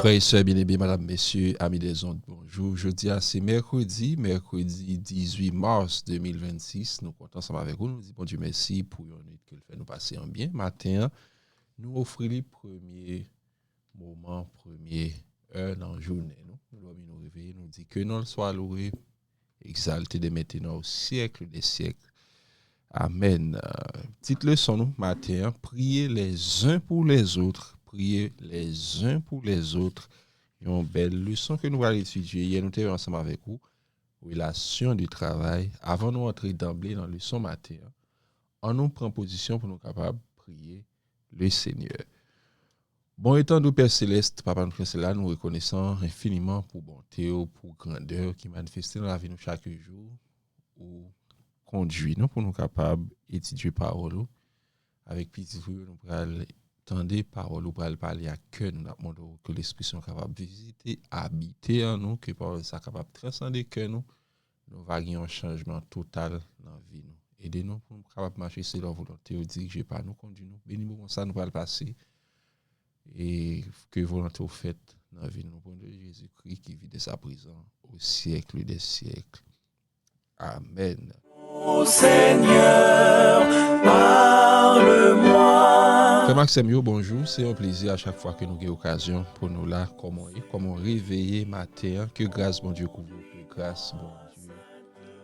Frères et sœurs bien-aimés, madame, messieurs, amis des ondes, bonjour. Jeudi, c'est mercredi 18 mars 2026. Nous comptons ensemble avec vous. Nous disons bon Dieu merci pour une nuit que le fait nous passer en bien. Matin, nous offrons les premiers moments, premières heures dans la journée. Nous devons nous réveiller, nous dire que nous soit loué, exalté de maintenant au siècle des siècles. Amen. Petite leçon, nous, matin, priez les uns pour les autres. Priez les uns pour les autres. Une belle leçon que nous allons étudier. Hier, nous étions ensemble avec vous. Relation du travail. Avant de entrer d'emblée dans la leçon matin, on nous prend position pour nous capables de prier le Seigneur. Bon étant nous Père Céleste, Papa nous cela, nous reconnaissons infiniment pour bonté, pour grandeur qui manifeste dans la vie de nous chaque jour, ou conduit nous pour nous capables d'étudier parole avec petit nous pourrons tendre parole ou pour parler à cœur nous demandons que l'esprit soit capable de visiter habiter en nous que parole soit capable de transcender cœur nous va gagner un changement total dans la vie nous aidez-nous pour nous capable marcher selon volonté ou diriger par nous conduit nous bénis-nous comme ça nous va le passer et que volonté au fait dans la vie nous pour Jésus-Christ qui vit de sa prison au siècle des siècles. Amen. Ô Seigneur, parle-moi. Frère Maxime, bonjour. C'est un plaisir à chaque fois que nous avons l'occasion pour nous là, comment réveiller matin. Que grâce, bon Dieu, couvre. Que grâce, bon Dieu,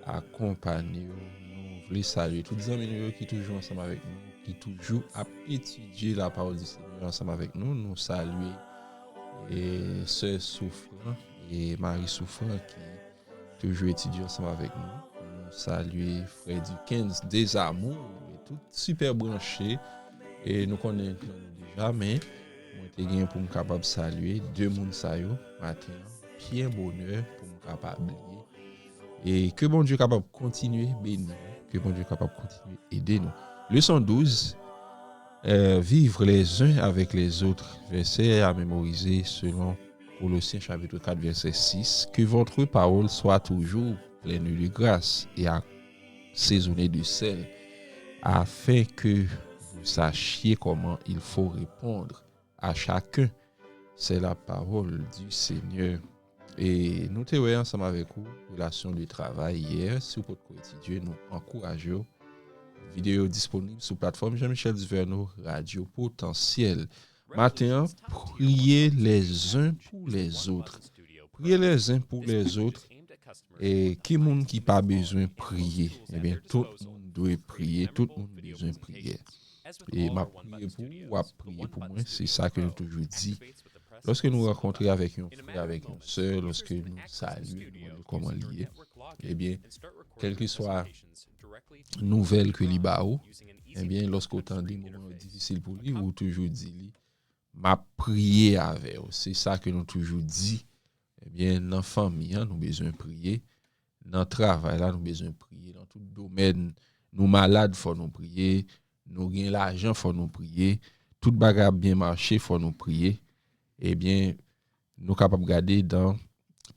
accompagne nous. Nous voulons saluer tous les amis qui sont toujours ensemble avec nous, qui toujours à étudier la parole du Seigneur ensemble avec nous. Nous saluer et Sœur Souffrant et Marie Souffrant qui toujours étudient ensemble avec nous. Saluer Frère du 15 des amours et tout super branché et nous connaissons déjà mais moi t'ai gagné pour me capable saluer deux monde ça yo matin bien bonheur pour me capable et que bon Dieu capable continuer bénir que bon Dieu capable continuer aider nous leçon 12 vivre les uns avec les autres verset à mémoriser selon Colossiens chapitre 4 verset 6 que votre parole soit toujours pleine de grâce et assaisonnée de sel, afin que vous sachiez comment il faut répondre à chacun. C'est la parole du Seigneur. Et nous te voyons ensemble avec vous, relation du travail hier, si vous pouvez étudier, nous encourageons. Vidéo disponible sur plateforme Jean-Michel Duverneau, Radio Potentiel. Matin, priez les uns pour les autres. Priez les uns pour les autres. Et qui monde qui pas besoin de prier, eh bien tout le monde doit prier, tout le monde a besoin de prier. Et ma prière pour ou à prier pour moi, c'est ça que nous toujours dit. Lorsque nous rencontrons avec un frère, avec une sœur, lorsque nous saluons, nous comment lier, eh bien, quelle que soit nouvelle que li ba ou, eh bien, lorsqu'on tend des moments difficiles pour lui, ou toujours dit, m'a prié avec eux. C'est ça que nous toujours dit. Eh bien, dans la famille, nous besoin de prier. Dans le travail, là, nous besoin de prier. Dans tout domaine, nous malades, il faut nous prier. Nous gagnons l'argent, il faut nous prier. Tout bagarre bien marché, il faut nous prier. Eh bien, nous sommes capables de regarder dans le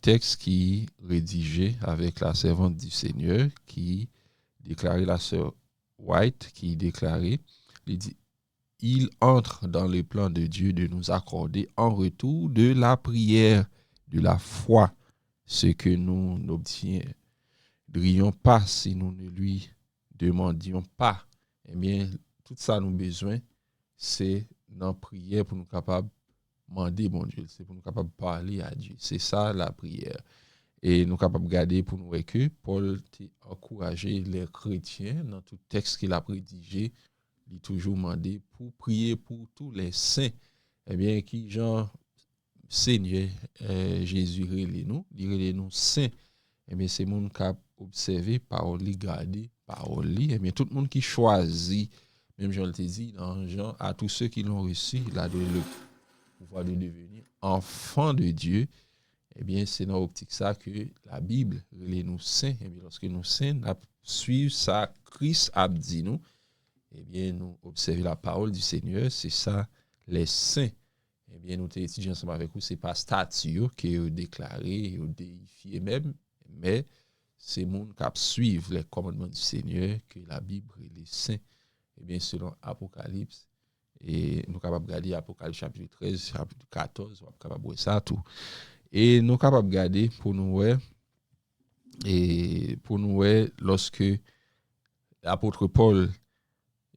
texte qui est rédigé avec la servante du Seigneur, qui déclarait la sœur White, qui déclarait, il dit, il entre dans le plan de Dieu de nous accorder en retour de la prière, de la foi, ce que nous n'obtiendrions pas si nous ne lui demandions pas. Eh bien, tout ça nous besoin, c'est dans la prière pour nous capables de demander, bon Dieu, c'est pour nous capables de parler à Dieu. C'est ça la prière. Et nous capables de garder pour nous que Paul a encouragé les chrétiens dans tout texte qu'il a rédigé. Il a toujours demandé pour prier pour tous les saints. Eh bien, qui Jean Seigneur Jésus relève nous saints. Eh bien, c'est monde qui a observé parole li garder parole li. Eh bien, tout le monde qui choisit, même Jean le dit dans Jean, à tous ceux qui l'ont reçu, il a donné le pouvoir de devenir enfants de Dieu. Eh bien, c'est dans l'optique ça que la Bible relève nous saints. Eh bien, lorsque nous saints, nous suivons ça, Christ a dit nous. Eh bien, nous observons la parole du Seigneur, c'est ça, les saints. Eh bien, nous étudions ensemble avec vous, c'est pas statut qui est déclaré, déifié même, mais c'est monde qui suivent les commandements du Seigneur, que la Bible et les saints, eh bien, selon Apocalypse, Et nous capable regarder Apocalypse chapitre 13, chapitre 14, on capable voir ça tout. Et nous capable regarder pour nous ouais lorsque l'apôtre Paul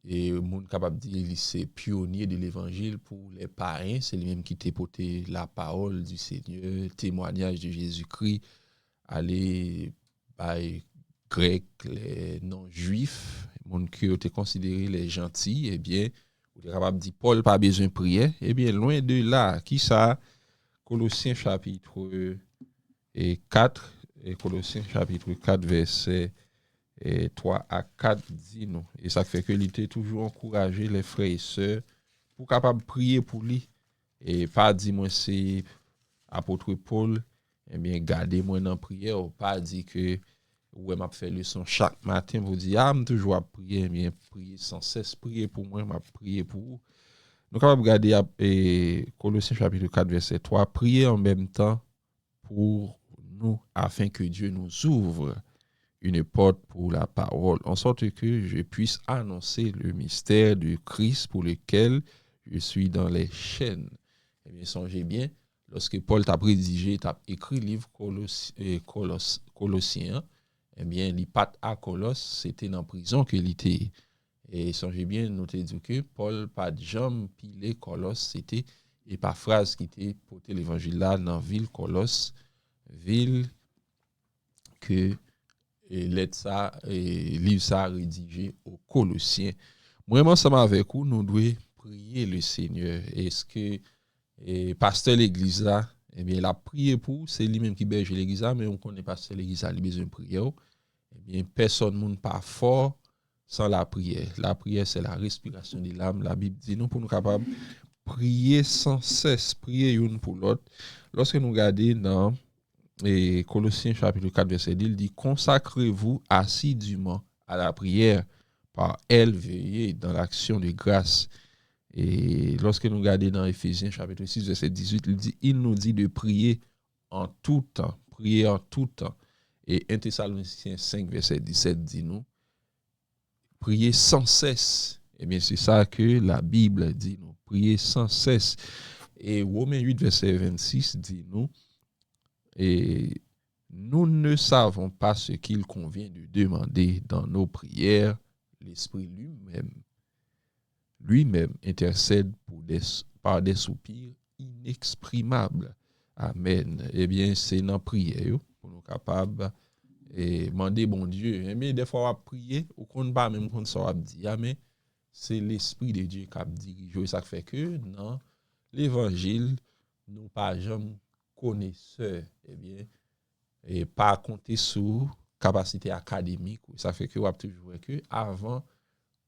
et monde capable dire il c'est pionnier de l'évangile pour les païens, c'est lui-même qui t'a porté la parole du Seigneur, témoignage de Jésus-Christ, aller by grec, les non-juifs, monde qui étaient considérés les gentils, eh bien, vous êtes capable de dire Paul pas besoin de prier, eh bien loin de là, qui ça Colossiens chapitre 4 et Colossiens chapitre 4 verset 3 à 4 dit nous. Et ça fait que l'ité toujours encourager les frères et sœurs pour capable prier pour lui. Et pas dire moi c'est apôtre Paul, eh bien gardez moi dans prière, ou pas dire que ouais m'a fait leçon chaque matin pour dire ah me toujours à prier, eh bien prier sans cesse, prier pour moi, m'a prier pour vous. Nous capable regarder Colossiens chapitre 4 verset 3, prier en même temps pour nous afin que Dieu nous ouvre une porte pour la parole, en sorte que je puisse annoncer le mystère du Christ pour lequel je suis dans les chaînes. Eh bien, songez bien, lorsque Paul t'a rédigé, t'a écrit le livre Colossiens, eh bien, il pas à Colosse, c'était dans la prison qu'il était. Et songez bien, notez que Paul pas de jambe pilé Colosse, c'était et par phrase qui était porté l'évangile là dans ville Colosse, ville que et lettre ça et livre ça rédigé aux Colossiens. Moi ensemble avec vous nous devons prier le Seigneur. Est-ce que pasteur l'église là eh bien la prière pour c'est lui-même qui berge l'église là mais on connaît pasteur l'église là il a besoin de prière. Eh bien personne monde pas fort sans la prière. La prière c'est la respiration de l'âme. La Bible dit nous pour nous capables prier sans cesse, prier une pour l'autre. Lorsque nous regardons dans et Colossiens chapitre 4 verset 10, il dit consacrez-vous assidûment à la prière, par elle veillez dans l'action de grâce. Et lorsque nous regardons dans Éphésiens chapitre 6 verset 18, il nous dit de prier en tout temps, prier en tout temps. Et 1 Thessaloniciens 5 verset 17 dit nous prier sans cesse. Eh bien c'est ça que la Bible dit nous, prier sans cesse. Et Romains 8 verset 26 dit nous et nous ne savons pas ce qu'il convient de demander dans nos prières. L'Esprit lui-même intercède par des soupirs inexprimables. Amen. Eh bien, c'est dans la prière pour nous capables et demander bon Dieu. Eh bien, des fois, on va prier, ou qu'on ne pas même qu'on soit dit, mais c'est l'Esprit de Dieu qui a dirigé. Ça fait que dans l'Évangile, nous pas jamais connaisseurs, eh bien, et pas compter sur capacité académique. Ça fait que vous avez toujours que avant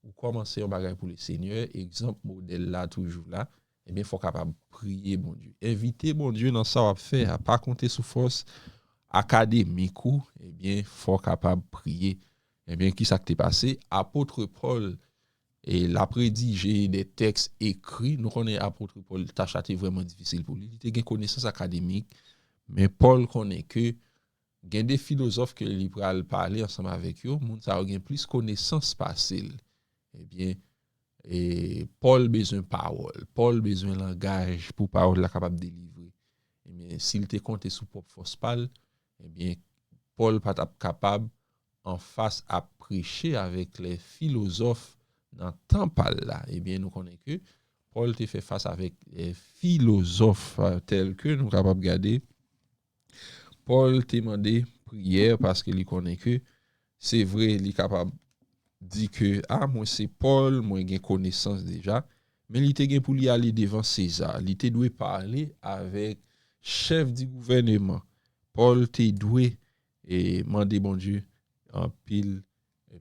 vous commencer un bagage pour le Seigneur, exemple modèle là toujours là, eh bien faut capable prier mon Dieu. Inviter mon Dieu dans ça va faire, pas compter sur force académique ou eh bien faut capable prier. Eh bien qui ça qui t'est passé apôtre Paul et l'a prédigé des textes écrits, nous connaissons apôtre Paul, tâche était vraiment difficile pour lui. Il était une connaissance académique, mais Paul connaît que il y a des philosophes que li pral parler ensemble avec eux, moun sa gen plus connaissance facile. Eh bien, et Paul besoin parole, Paul besoin langage pour parole la capable de délivrer. Eh bien, s'il te compte sous propre force parle, eh bien, Paul pas capable en face à prêcher avec les philosophes dans temps par là. Eh bien, nous connaissons que Paul te fait face avec les philosophes tels que nous capable regarder Paul t'a demandé prière parce qu'il connaît que c'est vrai, il est capable de dire que ah moi c'est Paul, moi j'ai connaissance déjà, mais il était pour lui aller devant César, il était doué parler avec chef du gouvernement. Paul était doué et demander bon Dieu en pile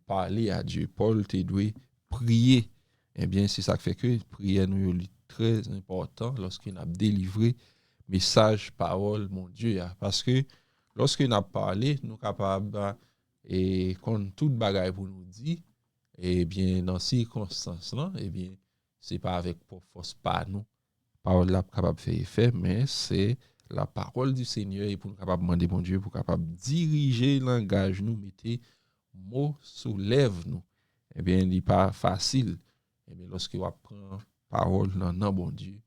parler à Dieu. Paul était doué prier. Eh bien c'est ça qui fait que prière nous est très important lorsqu'il a délivré message, parole, mon Dieu, parce que lorsque nous avons parlé, nous sommes capables et quand toute bagaille pour nous dit, et bien dans ces circonstances là, et bien c'est pas avec force pas nous, parole là capable de faire effet, mais c'est la parole du Seigneur et pour nous capable demander mon Dieu pour capable diriger le langage nous mettez mots sous lèvres nous. Eh bien il n'est pas facile. Eh bien lorsque on prend parole nan bon Dieu,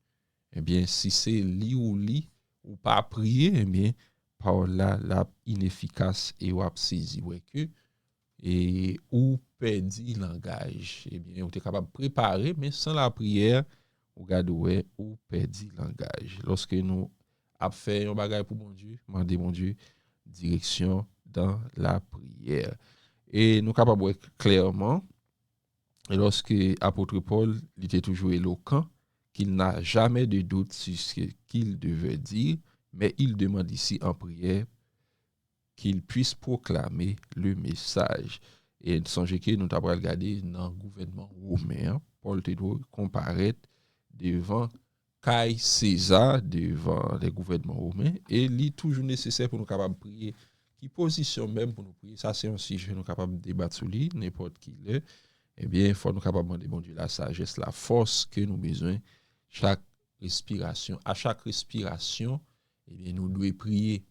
eh bien, si c'est ou pas prier, eh bien, parole la inefficace et ou ap saisi ouais que et ou perdit langage. Eh bien, ou t'es capable de préparer, mais sans la prière, ou gade ouais, ou perdit langage. Lorsque nous a fait un bagage pour mon Dieu, demander mon Dieu direction dans la prière. Et nous capables de voir clairement, et lorsque apôtre Paul il était toujours éloquent, qu'il n'a jamais de doute sur ce qu'il devait dire, mais il demande ici en prière qu'il puisse proclamer le message. Et songez que nous avons regardé dans le gouvernement romain, Paul te doit comparaître devant Caï César, devant les gouvernements romains, et il est toujours nécessaire pour nous capables de prier. Qui position même pour nous prier, ça c'est un sujet nous capables de débattre sur lui, n'importe qui l'est. Eh bien, il faut nous capables de demander bon Dieu la sagesse, la force que nous avons besoin chaque respiration. À chaque respiration, eh bien, nous devons prier.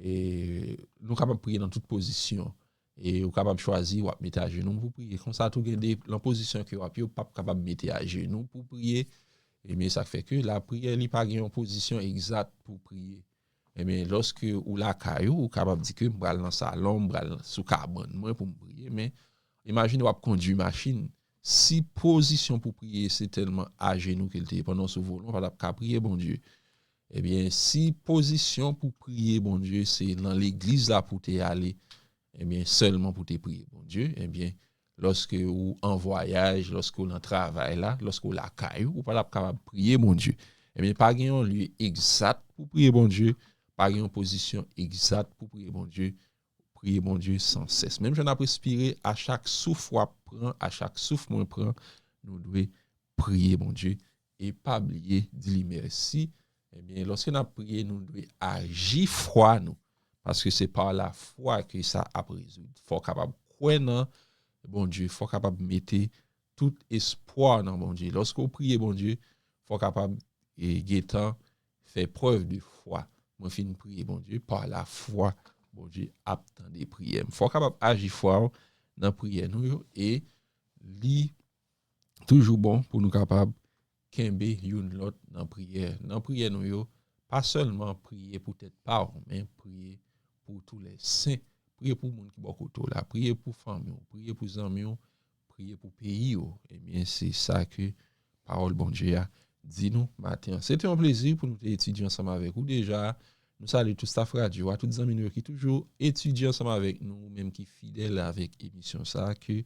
Et nous sommes capables de prier dans toute position. Et nous sommes capables de choisir ou mettre à genoux pour prier. Comme ça, tout la position que nous sommes pas capable de mettre à genoux pour prier. Et bien, ça fait que la prière n'est pas une position exacte pour prier. Et bien, lorsque ou la caillou, ou capable de dire que je vais dans le salon, je vais sous carbone, moi pour prier. Mais imagine, vous conduire une machine. Si position pour prier, c'est tellement à genoux qu'elle était pendant ce volant, on va pas prier, bon Dieu. Eh bien, si position pour prier, bon Dieu, c'est dans l'église là pour te aller, eh bien, seulement pour te prier, bon Dieu, eh bien, lorsque ou en voyage, lorsque ou en travail là, lorsque ou la caillou, ou pas la capable prier, bon Dieu. Eh bien, pas un lieu exact pour prier, bon Dieu, pas une position exacte pour prier, bon Dieu, sans cesse. Même je n'ai pas respiré, à chaque souffle prend, à chaque souffle moi prend, nous devons prier, bon Dieu, et pas oublier de lui merci. Eh bien, lorsque nous avons prié, nous devons agir foi, nous. Parce que c'est par la foi que ça a résolu. Il faut capable de croire dans bon Dieu. Il faut capable de mettre tout espoir dans bon Dieu. Lorsque vous priez, bon Dieu, il faut capable de faire preuve de foi. Moi, je prier, bon Dieu, par la foi, bon Dieu, attend des prières. Il faut capable d'agir foi dans la prière, nous, et li toujours bon pour nous capables kembe yon lot dans prière. Dans prière nous yo, pas seulement prier pour tête part, mais prier pour tous les saints, prier pour monde qui beaucoup là, prier pour famille, prier pour amis, prier pour pays. Eh bien, c'est ça que parole bon Dieu a dit nous matin. C'était un plaisir pour nous étudier ensemble avec vous déjà. Nous saluons tout staff radio, à tous les amis qui toujours étudient ensemble avec nous, même qui fidèles avec émission ça que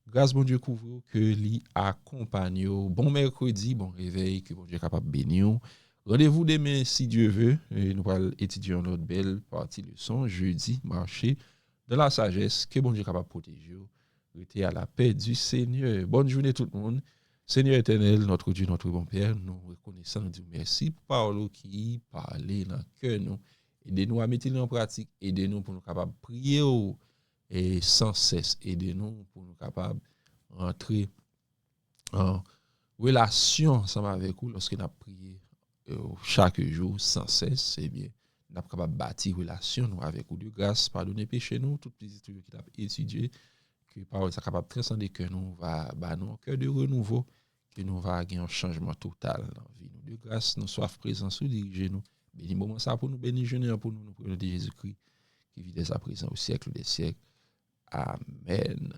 grâce bon Dieu couvre que lui accompagne. Bon mercredi, bon réveil, que bon Dieu est capable de bénir. Rendez-vous demain si Dieu veut. Et nous allons étudier notre belle partie leçon jeudi, marcher de la sagesse que bon Dieu est capable de protéger. Restez à la paix du Seigneur. Bonne journée tout le monde. Seigneur éternel, notre Dieu, notre bon Père, nous reconnaissons, nous disons merci pour parole qui parle dans le cœur nous. Aidez-nous à mettre en pratique, aidez-nous pour nous capables de prier et sans cesse, aidez-nous pour nous capables d'entrer en relation ensemble avec vous lorsque nous prions chaque jour sans cesse. Eh bien, nous sommes capables de bâtir relation nous avec vous de grâce, pardonner péché nous, toutes les études qui avons étudié, que parole est capable de transcender que nous va nous un cœur de renouveau, que nous va gagner un changement total dans la vie nous de grâce, nous soif présents sous diriger nous. Bénis moment ça pour nous bénir jeûner pour nous pour de Jésus-Christ qui vit dès à présent au siècle des siècles. Amen.